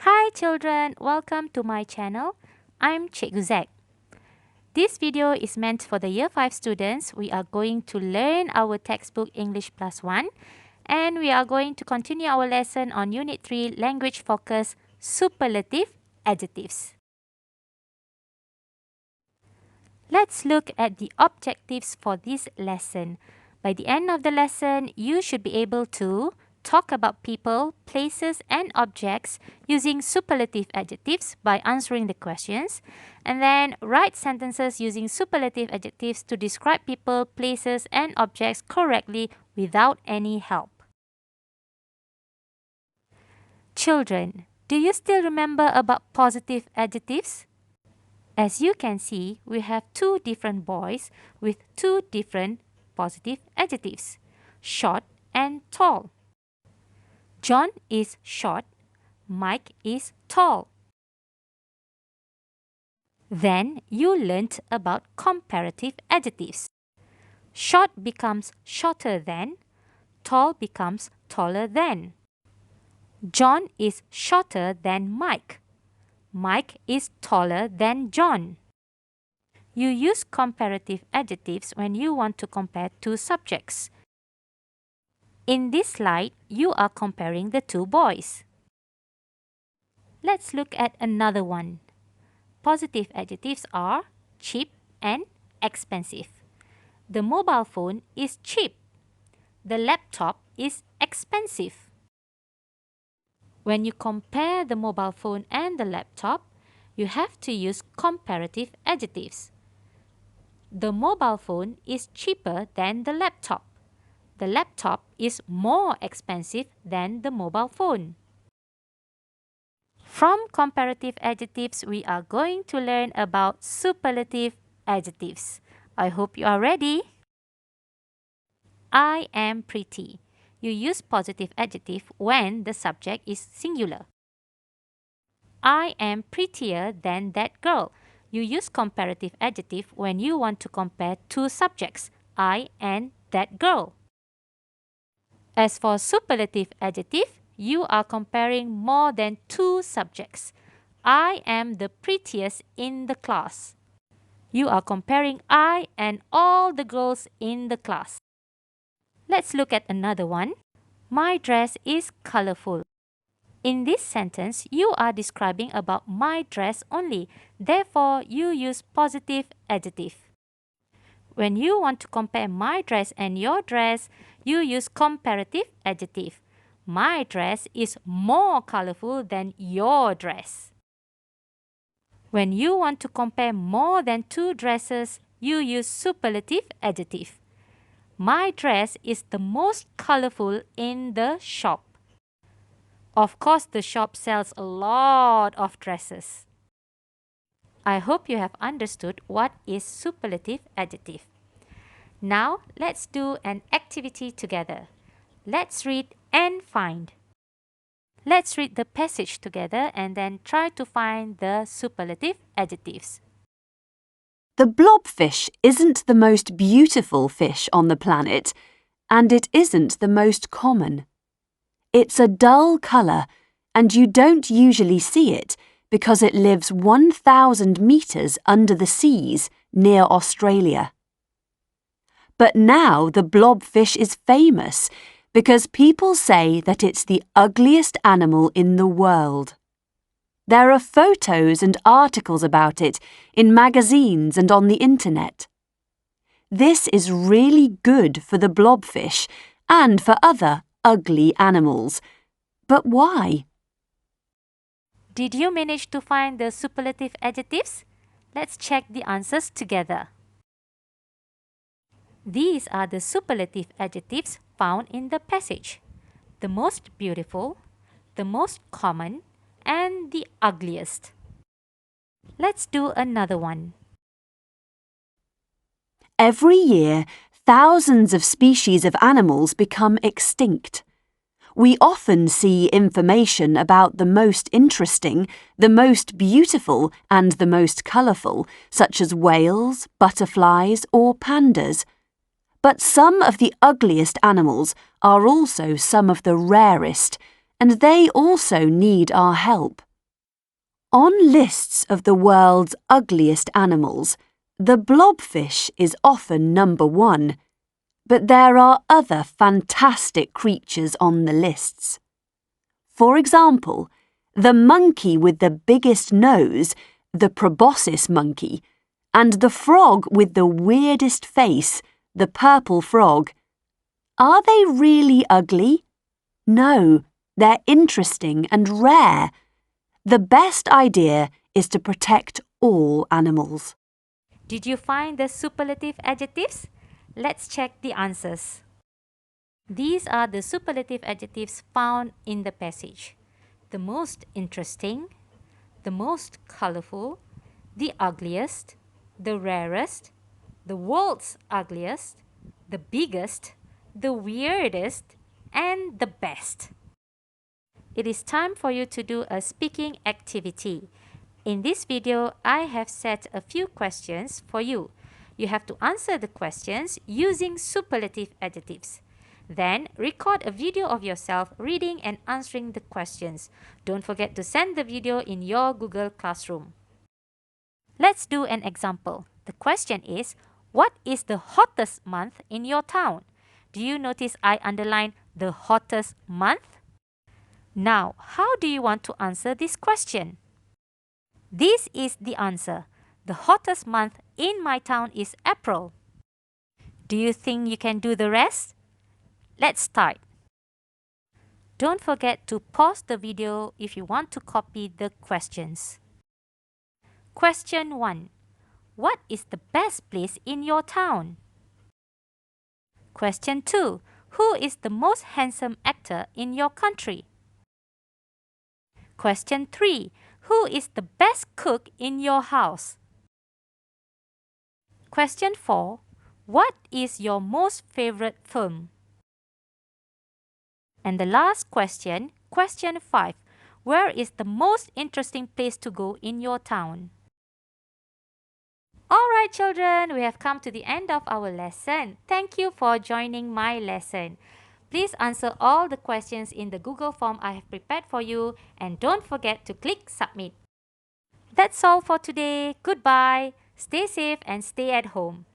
Hi children, welcome to my channel. I'm Cikgu Zack. This video is meant for the Year 5 students. We are going to learn our textbook English Plus 1 and we are going to continue our lesson on Unit 3 Language Focus Superlative Adjectives. Let's look at the objectives for this lesson. By the end of the lesson, you should be able to talk about people, places and objects using superlative adjectives by answering the questions, and then write sentences using superlative adjectives to describe people, places and objects correctly without any help. Children, do you still remember about positive adjectives? As you can see, we have two different boys with two different positive adjectives, short and tall. John is short, Mike is tall. Then you learnt about comparative adjectives. Short becomes shorter than, tall becomes taller than. John is shorter than Mike. Mike is taller than John. You use comparative adjectives when you want to compare two subjects. In this slide, you are comparing the two boys. Let's look at another one. Positive adjectives are cheap and expensive. The mobile phone is cheap. The laptop is expensive. When you compare the mobile phone and the laptop, you have to use comparative adjectives. The mobile phone is cheaper than the laptop. The laptop is more expensive than the mobile phone. From comparative adjectives, we are going to learn about superlative adjectives. I hope you are ready. I am pretty. You use positive adjective when the subject is singular. I am prettier than that girl. You use comparative adjective when you want to compare two subjects, I and that girl. As for superlative adjective, you are comparing more than two subjects. I am the prettiest in the class. You are comparing I and all the girls in the class. Let's look at another one. My dress is colorful. In this sentence, you are describing about my dress only. Therefore, you use positive adjective. When you want to compare my dress and your dress, you use comparative adjective. My dress is more colorful than your dress. When you want to compare more than two dresses, you use superlative adjective. My dress is the most colorful in the shop. Of course, the shop sells a lot of dresses. I hope you have understood what is superlative adjective. Now, let's do an activity together. Let's read and find. Let's read the passage together and then try to find the superlative adjectives. The blobfish isn't the most beautiful fish on the planet, and it isn't the most common. It's a dull colour, and you don't usually see it because it lives 1,000 metres under the seas near Australia. But now the blobfish is famous because people say that it's the ugliest animal in the world. There are photos and articles about it in magazines and on the internet. This is really good for the blobfish and for other ugly animals. But why? Did you manage to find the superlative adjectives? Let's check the answers together. These are the superlative adjectives found in the passage. The most beautiful, the most common, and the ugliest. Let's do another one. Every year, thousands of species of animals become extinct. We often see information about the most interesting, the most beautiful, and the most colourful, such as whales, butterflies, or pandas. But some of the ugliest animals are also some of the rarest, and they also need our help. On lists of the world's ugliest animals, the blobfish is often number 1, but there are other fantastic creatures on the lists. For example, the monkey with the biggest nose, the proboscis monkey, and the frog with the weirdest face, the purple frog. Are they really ugly? No, they're interesting and rare. The best idea is to protect all animals. Did you find the superlative adjectives? Let's check the answers. These are the superlative adjectives found in the passage. The most interesting, the most colorful, the ugliest, the rarest, the world's ugliest, the biggest, the weirdest, and the best. It is time for you to do a speaking activity. In this video, I have set a few questions for you. You have to answer the questions using superlative adjectives. Then, record a video of yourself reading and answering the questions. Don't forget to send the video in your Google Classroom. Let's do an example. The question is, what is the hottest month in your town? Do you notice I underlined the hottest month? Now, how do you want to answer this question? This is the answer. The hottest month in my town is April. Do you think you can do the rest? Let's start. Don't forget to pause the video if you want to copy the questions. Question 1. What is the best place in your town? Question 2. Who is the most handsome actor in your country? Question 3. Who is the best cook in your house? Question 4. What is your most favorite film? And the last question, question 5. Where is the most interesting place to go in your town? Alright children, we have come to the end of our lesson. Thank you for joining my lesson. Please answer all the questions in the Google form I have prepared for you and don't forget to click submit. That's all for today. Goodbye. Stay safe and stay at home.